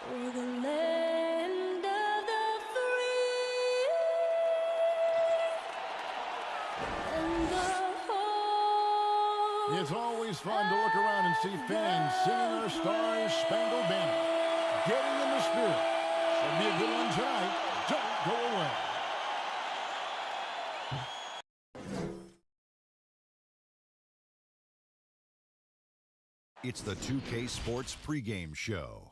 For the land of the free and the home. It's always fun to look around and see fans singing our Stars Spangled Banner, getting in the spirit. Should be a good one tonight. Don't go away. It's the 2K Sports pregame show.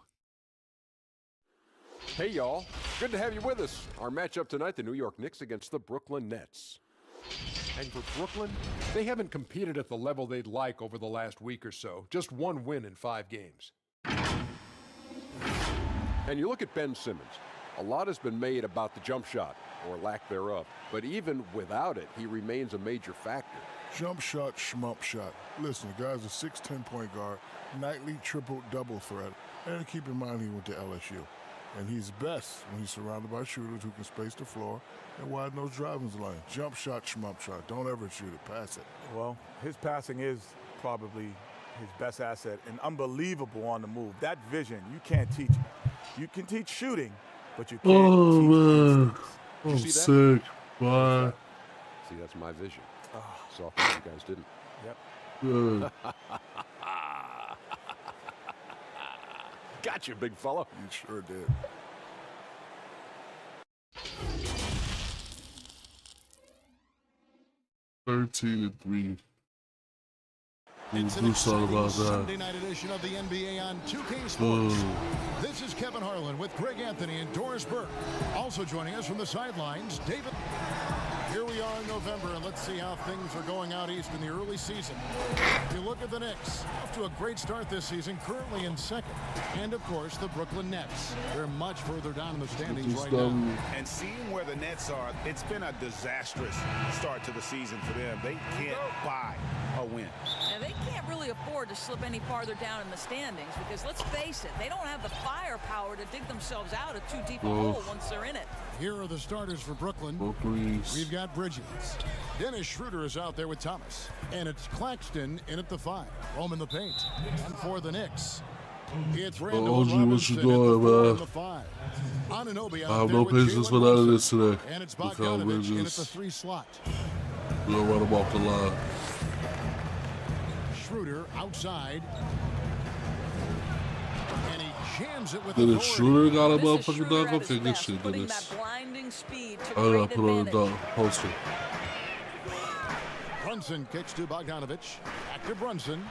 Hey, y'all. Good to have you with us. Our matchup tonight, the New York Knicks against the Brooklyn Nets. And for Brooklyn, they haven't competed at the level they'd like over the last week or so. Just one win in 5 games. And you look at Ben Simmons. A lot has been made about the jump shot, or lack thereof. But even without it, he remains a major factor. Jump shot, schmump shot. Listen, the guy's a 6'10" point guard, nightly triple-double threat. And keep in mind he went to LSU. And he's best when he's surrounded by shooters who can space the floor and widen those driving lanes. Jump shot, schmump shot. Don't ever shoot it. Pass it. Well, his passing is probably his best asset and unbelievable on the move. That vision, you can't teach it. You can teach shooting, but you can't teach man. Did you I'm see that? sick. Bye. See, that's my vision. Saw things you guys didn't. Yep. Good. Gotcha, big fella. You sure did. $13 and 3. It's an Who's thought exciting about Sunday that? night edition of the NBA on 2K Sports. This is Kevin Harlan with Greg Anthony and Doris Burke. Also joining us from the sidelines, David. Here we are in November, and let's see how things are going out east in the early season. If you look at the Knicks, off to a great start this season, currently in second. And, of course, the Brooklyn Nets. They're much further down in the standings right now. And seeing where the Nets are, it's been a disastrous start to the season for them. They can't buy a win. And they can't really afford to slip any farther down in the standings because, let's face it, they don't have the firepower to dig themselves out of too deep a hole once they're in it. Here are the starters for Brooklyn. We've got Bridges. Dennis Schroeder is out there with Thomas. And it's Claxton in at the 5. Roman the paint. And for the Knicks, it's Randall OG, what Robinson you at the 4 doing, and the 5. Anunoby I out have there no with patience Jalen for none of Brunson. this today. And it's Because Bogdanovich in at Bridges- the 3 slot. We'll run him off the line. Schroeder outside. And he jams it with Then the authority. shooter got a This is motherfucking Schroeder dunk. at his Okay, good best, shit, putting Dennis. that blinding speed to I gotta great put on a advantage. dunk poster. Brunson kicks to Bogdanovich. Back to Brunson.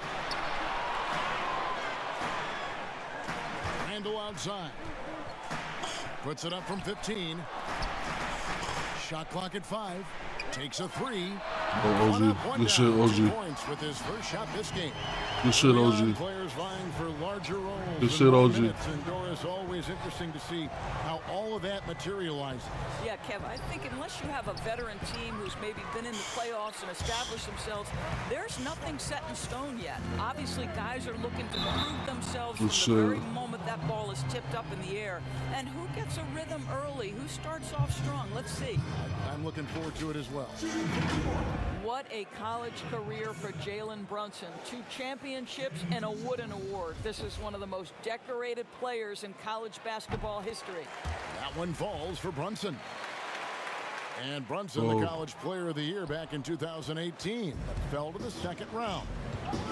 Randall outside. Puts it up from 15. Shot clock at 5. Takes a 3. Oh, One up, OG. one Good down. shit, 2 OG. points with his first shot this game. Good shit, Early on, OG. Players vying for larger roles. Good and shit, more OG. minutes. And Doris, always interesting to see how all of that materializes. Yeah, Kev, I think unless you have a veteran team who's maybe been in the playoffs and established themselves, there's nothing set in stone yet. Obviously, guys are looking to prove themselves from For the very sure. moment that ball is tipped up in the air. And who gets a rhythm early? Who starts off strong? Let's see. I'm looking forward to it as well. What a college career for Jalen Brunson. 2 championships and a Wooden Award. This is one of the most decorated players in college basketball history. That one falls for Brunson. And Brunson, the College Player of the Year back in 2018, but fell to the second round.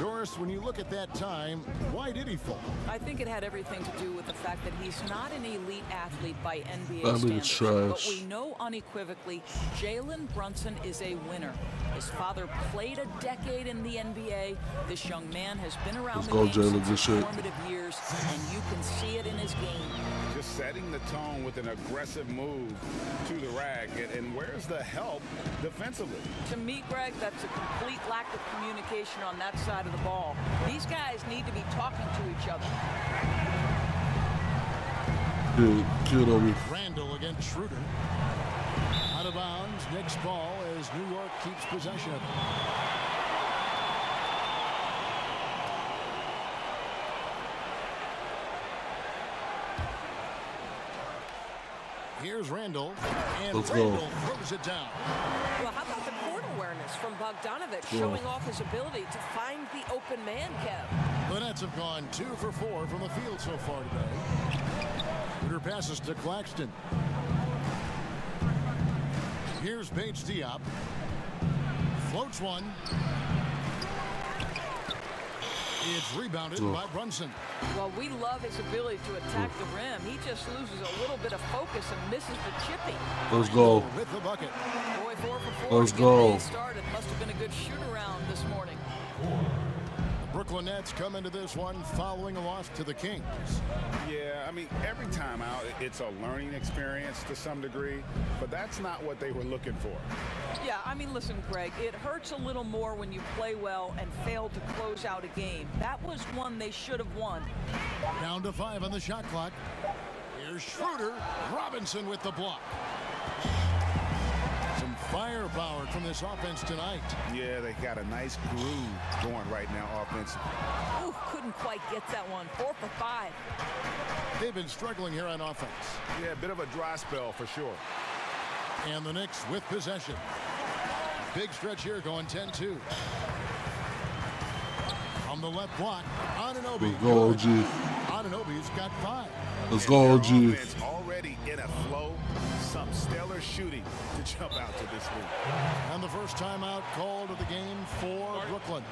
Doris, when you look at that time, why did he fall? I think it had everything to do with the fact that he's not an elite athlete by NBA I mean, standards. trash. But we know unequivocally Jalen Brunson is a winner. His father played a decade in the NBA. This young man has been around Let's the go, game Jalen. since Good his shit. formative years, and you can see it in his game. Just setting the tone with an aggressive move to the rack. And where's the help defensively? To me, Greg, that's a complete lack of communication on that side of the ball. These guys need to be talking to each other. Good on me. Randall against Schroeder. Out of bounds, Knicks ball as New York keeps possession of it. Here's Randall, and Let's go. Randall throws it down. Well, how about the court awareness from Bogdanovich, showing off his ability to find the open man, Kev? The Nets have gone 2 for 4 from the field so far today. Shooter passes to Claxton. Here's Bates Diop. Floats one. It's rebounded by Brunson. Well, we love his ability to attack the rim. He just loses a little bit of focus and misses the chippy. Let's go. With the bucket. Boy, 4 for 4. Let's go. Started. Must have been a good shoot-around this morning. The Brooklyn Nets come into this one following a loss to the Kings. Yeah, I mean, every time out, it's a learning experience to some degree, but that's not what they were looking for. Yeah, I mean, listen, Greg, it hurts a little more when you play well and fail to close out a game. That was one they should have won. Down to 5 on the shot clock. Here's Schroeder. Robinson with the block. Some firepower from this offense tonight. Yeah, they got a nice groove going right now offensively. Ooh, couldn't quite get that one. 4 for 5. They've been struggling here on offense. Yeah, a bit of a dry spell for sure. And the Knicks with possession. Big stretch here going 10-2. On the left block, Anunoby. Let's go, OG. Anunoby's got 5. Let's go, OG. Offense already in a flow. Some stellar shooting to jump out to this league. And the first timeout called of the game for Brooklyn.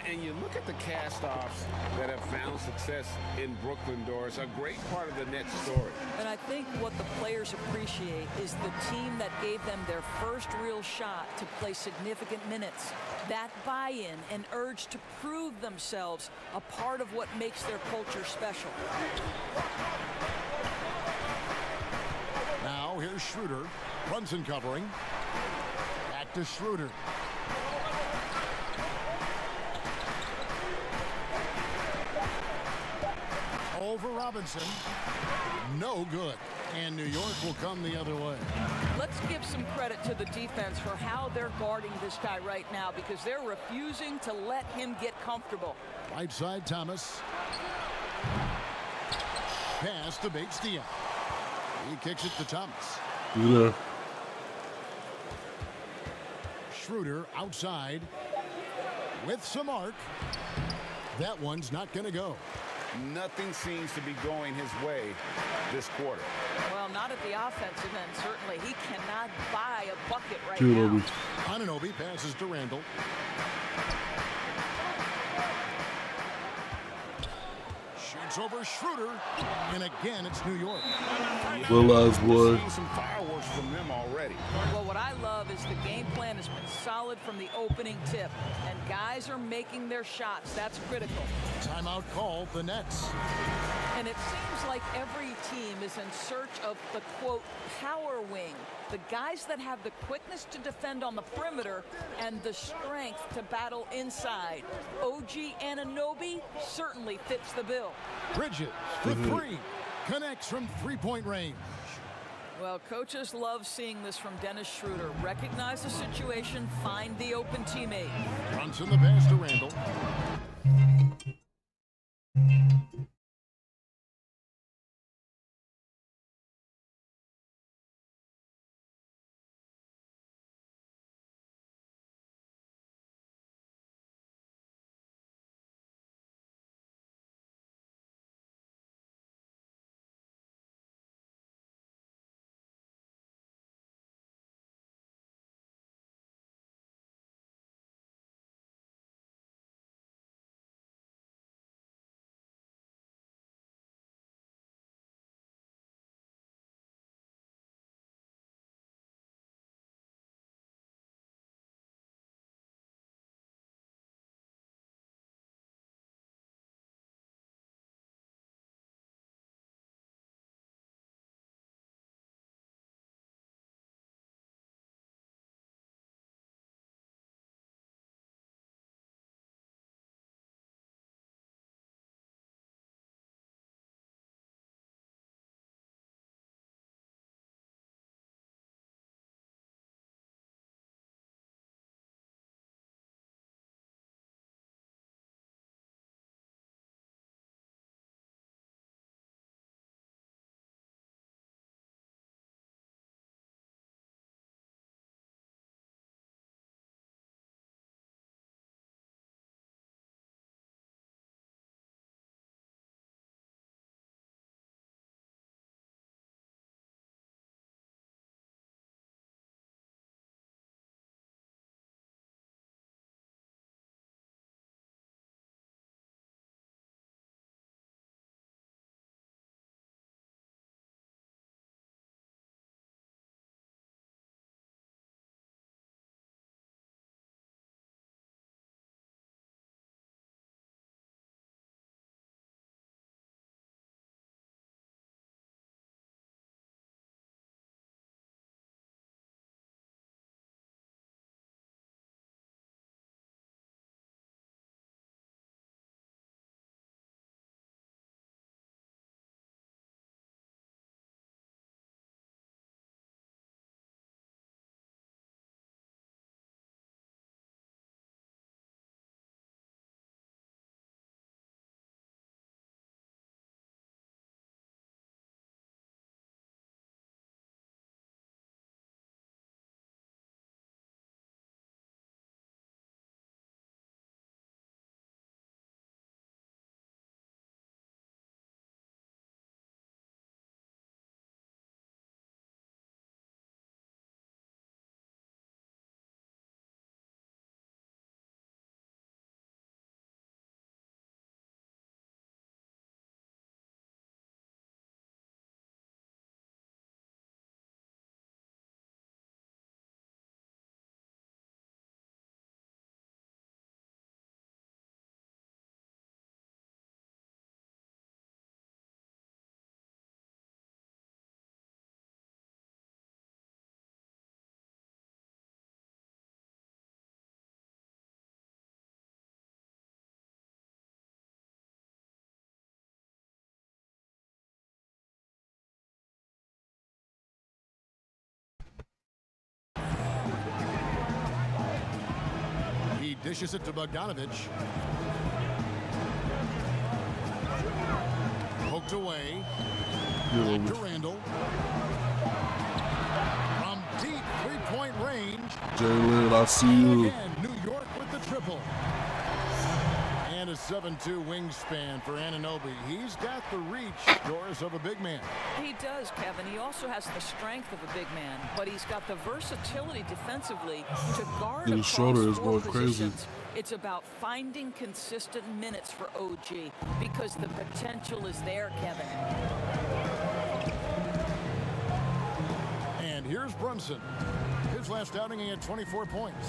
And you look at the cast-offs that have found success in Brooklyn, Doris, a great part of the Nets story. And I think what the players appreciate is the team that gave them their first real shot to play significant minutes. That buy-in and urge to prove themselves a part of what makes their culture special. Now here's Schroeder. Brunson covering. Back to Schroeder. Over Robinson. No good. And New York will come the other way. Let's give some credit to the defense for how they're guarding this guy right now, because they're refusing to let him get comfortable. Right side, Thomas. Pass to Bates Diop. He kicks it to Thomas. You there? Schroeder outside with some arc. That one's not going to go. Nothing seems to be going his way this quarter. Well, not at the offensive end, certainly. He cannot buy a bucket right Cute, now. Obi. Anunoby passes to Randall. Shoots over Schroeder. And again, it's New York. Realize, boy. We've seen some fireworks from them already. Well, what I love is the game plan has been solid from the opening tip, and guys are making their shots. That's critical. Timeout call, the Nets. And it seems like every team is in search of the, quote, power wing. The guys that have the quickness to defend on the perimeter and the strength to battle inside. OG Anunoby certainly fits the bill. Bridges for 3. Connects from three-point range. Well, coaches love seeing this from Dennis Schroeder. Recognize the situation, find the open teammate. Brunson the pass to Randall. dishes it to Bogdanovich. Poked away. Back to Randall. From deep three-point range. Jalen, I see you. Again, New York with the triple. And a 7'2" wingspan for Anunoby. He's got the reach, Doris, of a big man. He does, Kevin. He also has the strength of a big man, but he's got the versatility defensively to guard His across shoulder is four going crazy. positions. It's about finding consistent minutes for OG because the potential is there, Kevin. And here's Brunson. His last outing, he had 24 points.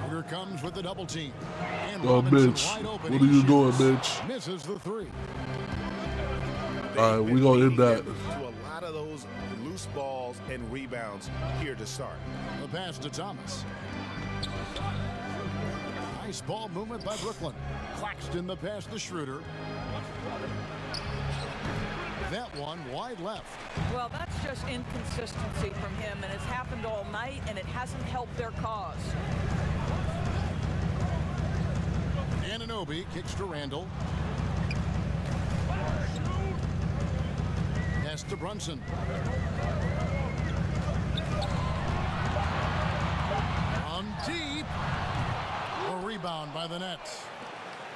Here comes with the double team. And Oh, Robinson bitch. wide open. What are He you doing, shoots. bitch? Misses the three. All right, we gonna end that. To a lot of those loose balls and rebounds here to start. The pass to Thomas. Nice ball movement by Brooklyn. Claxton the pass to Schroeder. That one wide left. Well, that's just inconsistency from him, and it's happened all night, and it hasn't helped their cause. Anunoby kicks to Randall. Pass to Brunson. From deep. A rebound by the Nets.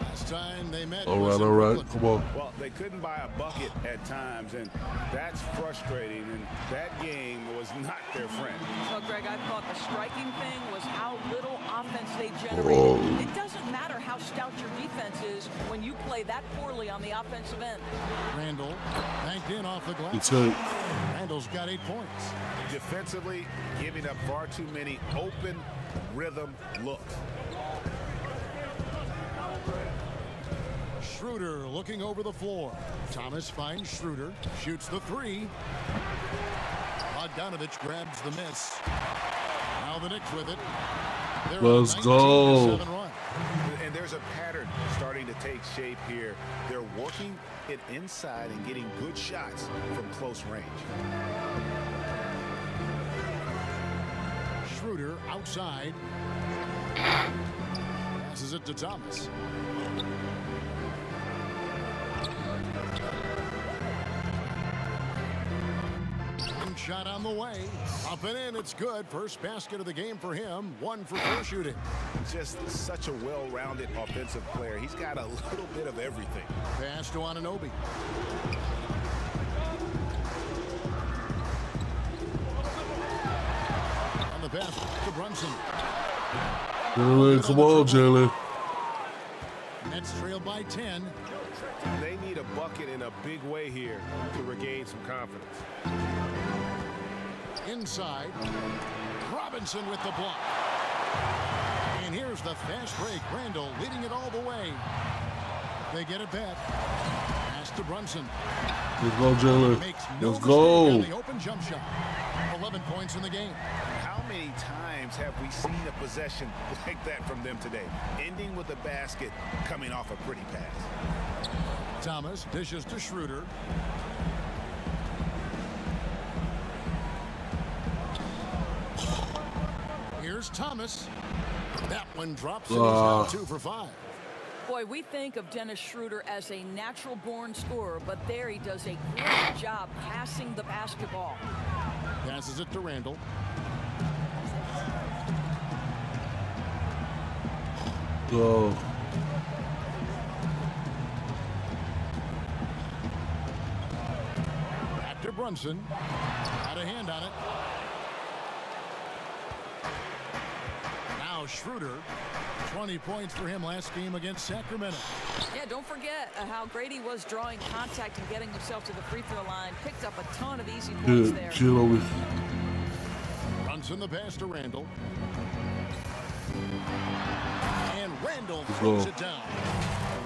Last time they met. All was right, in all right. Brooklyn. Come on. Well, they couldn't buy a bucket at times, and that's frustrating. And that game was not their friend. Well, Greg, I thought the striking thing was how little offense they generated. It doesn't matter how stout your defense is when you play that poorly on the offensive end. Randall banked in off the glass. It's hurt. Randall's got 8 points. Defensively, giving up far too many open rhythm looks. Schroeder looking over the floor. Thomas finds Schroeder, shoots the three. Bogdanovich grabs the miss. Now the Knicks with it. They're Let's on a go. 19-7 run. And there's a pattern starting to take shape here. They're working it inside and getting good shots from close range. Schroeder outside. Passes it to Thomas. Shot on the way. Up and in, it's good. First basket of the game for him. 1 for 4 shooting. Just such a well-rounded offensive player. He's got a little bit of everything. Pass to Anunoby. On the pass to Brunson. Jalen, come on, Jalen. Nets trail by 10. They need a bucket in a big way here to regain some confidence. Inside. Robinson with the block. And here's the fast break. Randall leading it all the way. They get it back. Pass to Brunson. Let's go, Jalen. Makes no Let's mistake go. on the open jump shot. 11 points in the game. How many times have we seen a possession like that from them today? Ending with a basket, coming off a pretty pass. Thomas dishes to Schroeder. Here's Thomas. That one drops and he's now 2 for 5. Boy, we think of Dennis Schroeder as a natural-born scorer, but there he does a great job passing the basketball. Passes it to Randall. Go. Back to Brunson. Got a hand on it. Now Schroeder. 20 points for him last game against Sacramento. Yeah, don't forget how great he was drawing contact and getting himself to the free throw line. Picked up a ton of easy points there. Chill over. Brunson the pass to Randall. And Randall Let's throws go. it down.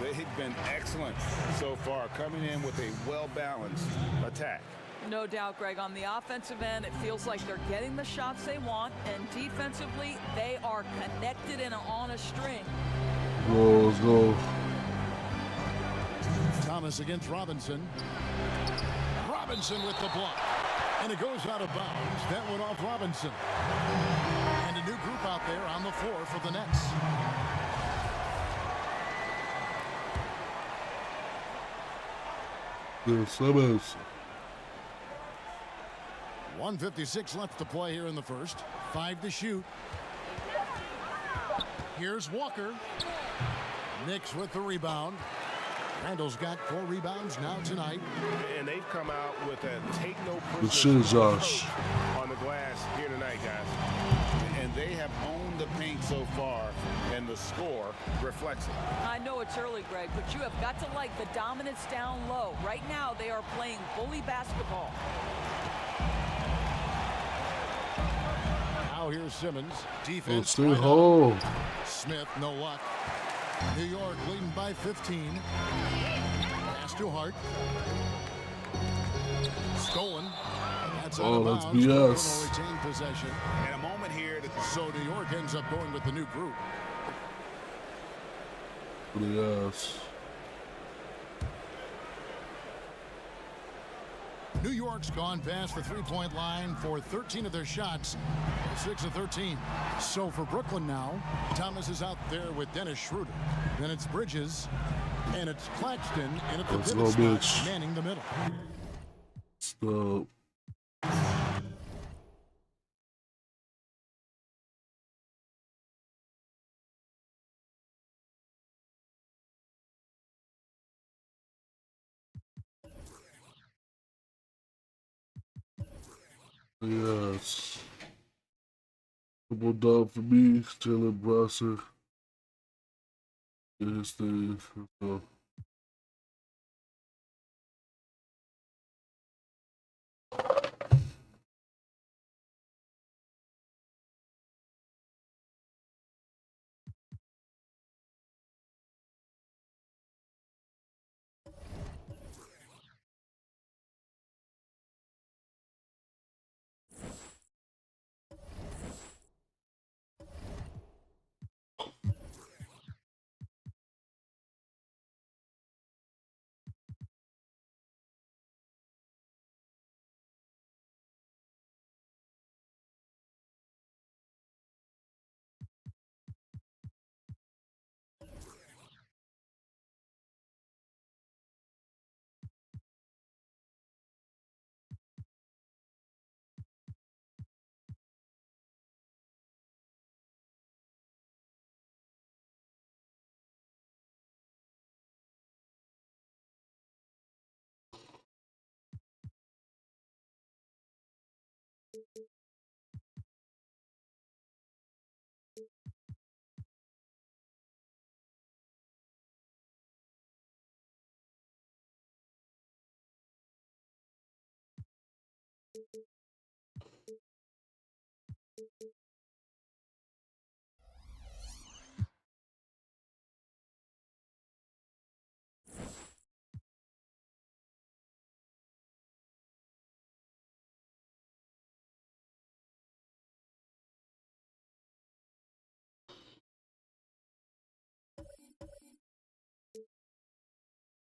They've been excellent so far, coming in with a well-balanced attack. No doubt, Greg. On the offensive end, it feels like they're getting the shots they want, and defensively, they are connected and on a string. Go, let's go. Thomas against Robinson. Robinson with the block. And it goes out of bounds. That went off Robinson. And a new group out there on the floor for the Bill Simmons. 1:56 left to play here in the first. 5 to shoot. Here's Walker. Knicks with the rebound. Randall's got 4 rebounds now tonight. And they've come out with a take no Good shit, Josh. on the glass here tonight, guys. And they have owned the paint so far, and the score reflects it. I know it's early, Greg, but you have got to like the dominance down low. Right now, they are playing bully basketball. Now here's Simmons. Defense. Stay right home. Smith, no luck. New York leading by 15. Pass to Hart. Stolen. That's out of That's bounds. BS. Brooklyn will retain possession. And a moment here to So New York ends up going with the new group. Yes. New York's gone past the three-point line for 13 of their shots, 6 of 13. So for Brooklyn now, Thomas is out there with Dennis Schroeder. Then it's Bridges, and it's Claxton, and at the Let's pivot go, spot, bitch. manning the middle. Stop. Yes. Double dub for me, Jalen Brunson. Get his thing. Let's go.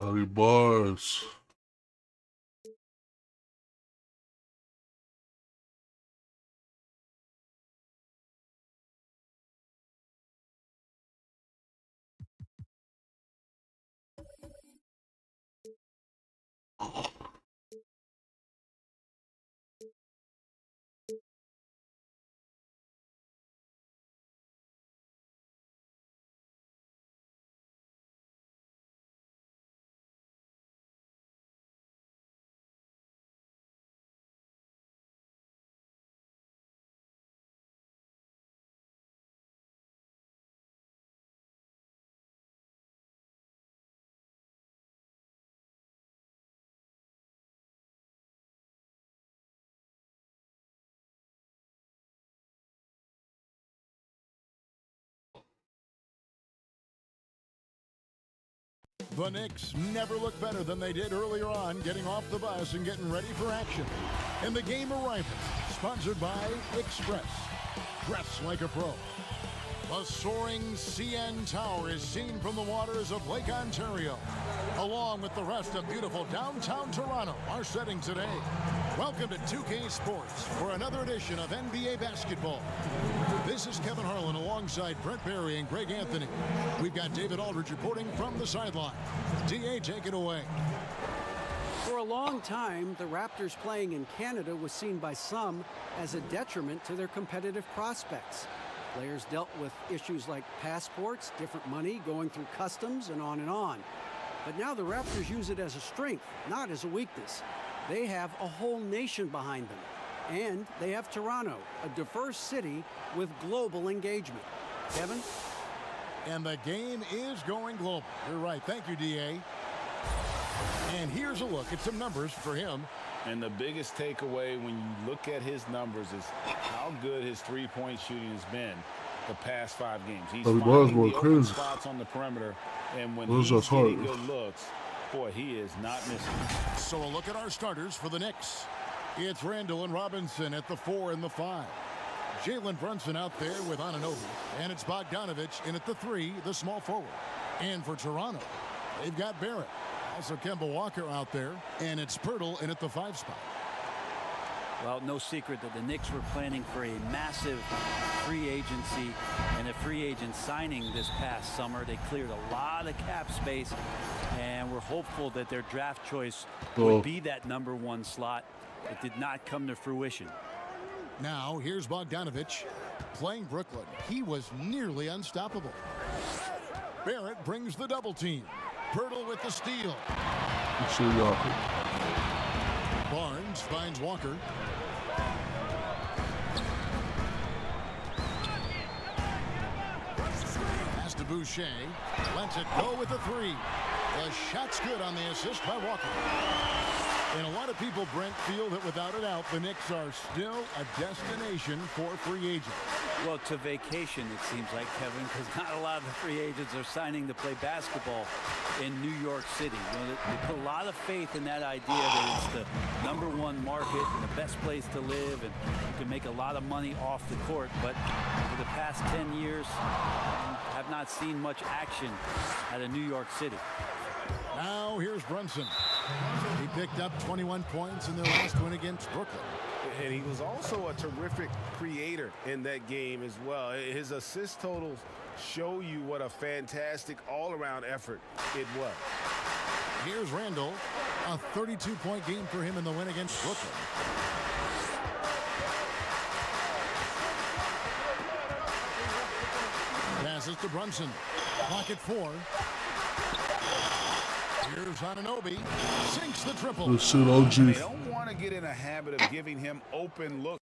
Harry Bars. The Knicks never look better than they did earlier on, getting off the bus and getting ready for action. And the game arrival, sponsored by Express. Dress like a pro. The soaring CN Tower is seen from the waters of Lake Ontario, along with the rest of beautiful downtown Toronto, our setting today. Welcome to 2K Sports for another edition of NBA basketball. This is Kevin Harlan alongside Brett Barry and Greg Anthony. We've got David Aldridge reporting from the sideline. DA, take it away. For a long time, the Raptors playing in Canada was seen by some as a detriment to their competitive prospects. Players dealt with issues like passports, different money, going through customs, and on and on. But now the Raptors use it as a strength, not as a weakness. They have a whole nation behind them. And they have Toronto, a diverse city with global engagement. Kevin? And the game is going global. You're right. Thank you, D.A. And here's a look at some numbers for him. And the biggest takeaway when you look at his numbers is how good his three-point shooting has been the past 5 games. He's finding the open spots on the perimeter, and when he's getting good looks, boy, he is not missing. So a look at our starters for the Knicks. It's Randall and Robinson at the 4 and the 5. Jalen Brunson out there with Anunoby. And it's Bogdanovich in at the 3, the small forward. And for Toronto, they've got Barrett. Also Kemba Walker out there. And it's Pirtle in at the 5 spot. Well, no secret that the Knicks were planning for a massive free agency and a free agent signing this past summer. They cleared a lot of cap space, and we're hopeful that their draft choice would be that #1 slot. It did not come to fruition. Now, here's Bogdanovich playing Brooklyn. He was nearly unstoppable. Barrett brings the double team. Pirtle with the steal. Barnes finds Walker. Pass to Boucher. Lets it go with the 3. The shot's good on the assist by Walker. And a lot of people, Brent, feel that without a doubt, the Knicks are still a destination for free agents. Well, to vacation, it seems like, Kevin, because not a lot of the free agents are signing to play basketball in New York City. You know, they put a lot of faith in that idea that it's the #1 market and the best place to live, and you can make a lot of money off the court. But for the past 10 years, have not seen much action out of New York City. Now here's Brunson. He picked up 21 points in their last win against Brooklyn. And he was also a terrific creator in that game as well. His assist totals show you what a fantastic all-around effort it was. Here's Randall. A 32-point game for him in the win against Brooklyn. Passes to Brunson. Clock at 4. Here's Anunoby. Sinks the triple. They don't want to get in a habit of giving him open look.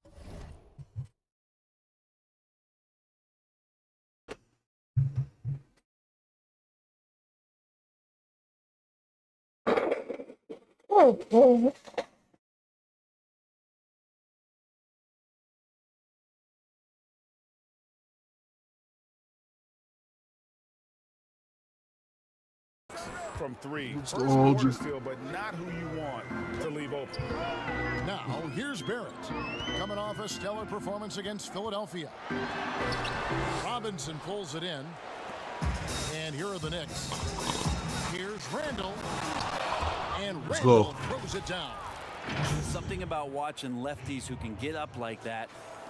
From 3. First quarter still, but not who you want to leave open. Now, here's Barrett. Coming off a stellar performance against Philadelphia. Robinson pulls it in. And here are the Knicks. Here's Randall. And Randall throws it down. Something about watching lefties who can get up like that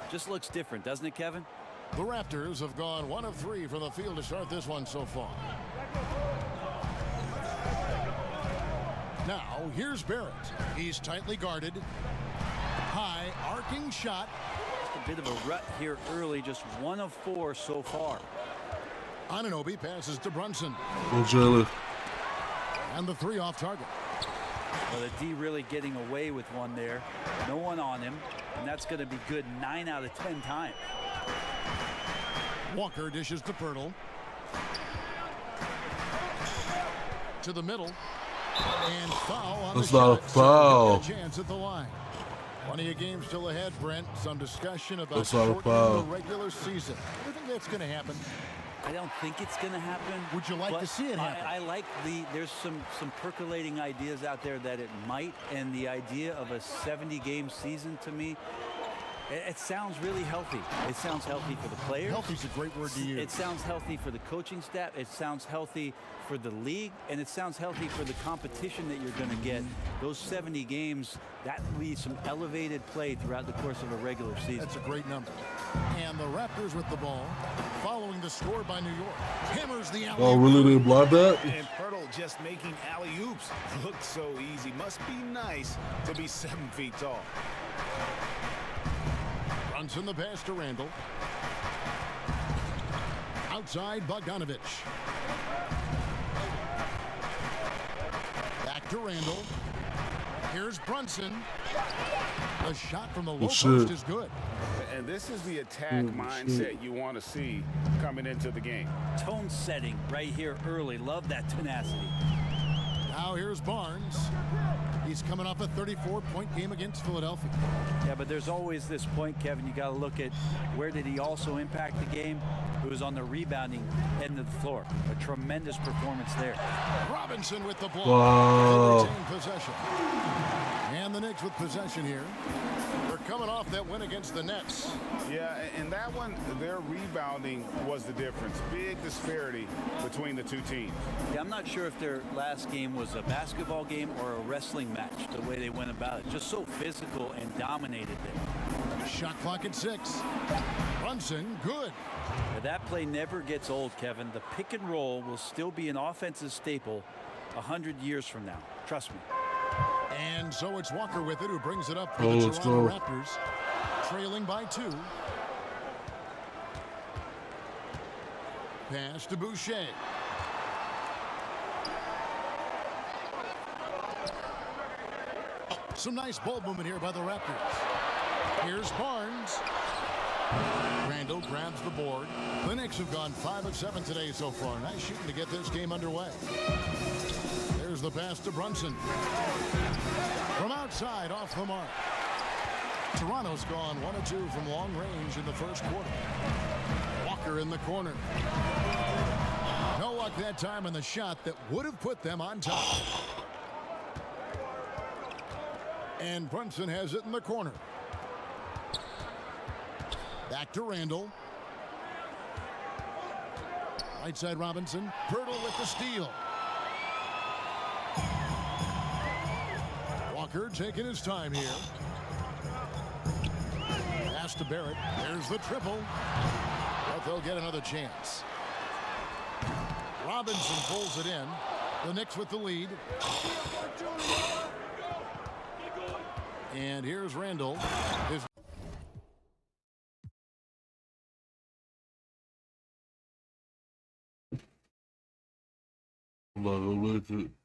just looks different, doesn't it, Kevin? The Raptors have gone 1 of 3 from the field to start this one so far. Now, here's Barrett. He's tightly guarded. High, arcing shot. A bit of a rut here early, just 1 of 4 so far. Anunoby passes to Brunson. And the 3 off target. Well, the D really getting away with one there. No one on him, and that's going to be good 9 out of 10 times. Walker dishes to Pirtle. To the middle. And foul on That's the not shot. a foul. So chance at the line. Plenty of games still ahead, Brent. Some discussion about That's not a shortening foul. the regular season. Do you think that's going to happen? I don't think it's going to happen. Would you like to see it happen? I like there's some percolating ideas out there that it might, and the idea of a 70-game season to me, it sounds really healthy. It sounds healthy for the players. Healthy's a great word to use. It sounds healthy for the coaching staff. It sounds healthy for the league, and it sounds healthy for the competition that you're going to get. Those 70 games, that leaves some elevated play throughout the course of a regular season. That's a great number. And the Raptors with the ball, following the score by New York. Hammers the alley. Oh, really? They blocked that? And Pirtle just making alley-oops look so easy. Must be nice to be 7 feet tall. Brunson the pass to Randall. Outside Bogdanovich. Back to Randall. Here's Brunson. The shot from the low post is good. And this is the attack mindset you want to see coming into the game. Tone setting right here early. Love that tenacity. Now here's Barnes. He's coming off a 34-point game against Philadelphia. Yeah, but there's always this point, Kevin. You got to look at where did he also impact the game. It was on the rebounding end of the floor. A tremendous performance there. Robinson with the block. Wow. They retain possession. And the Knicks with possession here. They're coming off that win against the Nets. Yeah, and that one, their rebounding was the difference. Big disparity between the two teams. Yeah, I'm not sure if their last game was a basketball game or a wrestling match, the way they went about it. Just so physical and dominated there. Shot clock at 6. Brunson, good. Now, that play never gets old, Kevin. The pick and roll will still be an offensive staple 100 years from now. Trust me. And so it's Walker with it, who brings it up for Oh, the let's Toronto go. Raptors, trailing by 2. Pass to Boucher. Some nice ball movement here by the Raptors. Here's Barnes. Randall grabs the board. The Knicks have gone 5 of 7 today so far. Nice shooting to get this game underway. There's the pass to Brunson. From outside, off the mark. Toronto's gone 1 of 2 from long range in the first quarter. Walker in the corner. No luck that time on the shot that would have put them on top. And Brunson has it in the corner. Back to Randall. Right side Robinson. Pirtle with the steal. Walker taking his time here. Pass to Barrett. There's the triple. But they'll get another chance. Robinson pulls it in. The Knicks with the lead. And here's Randall. I'm not gonna make it.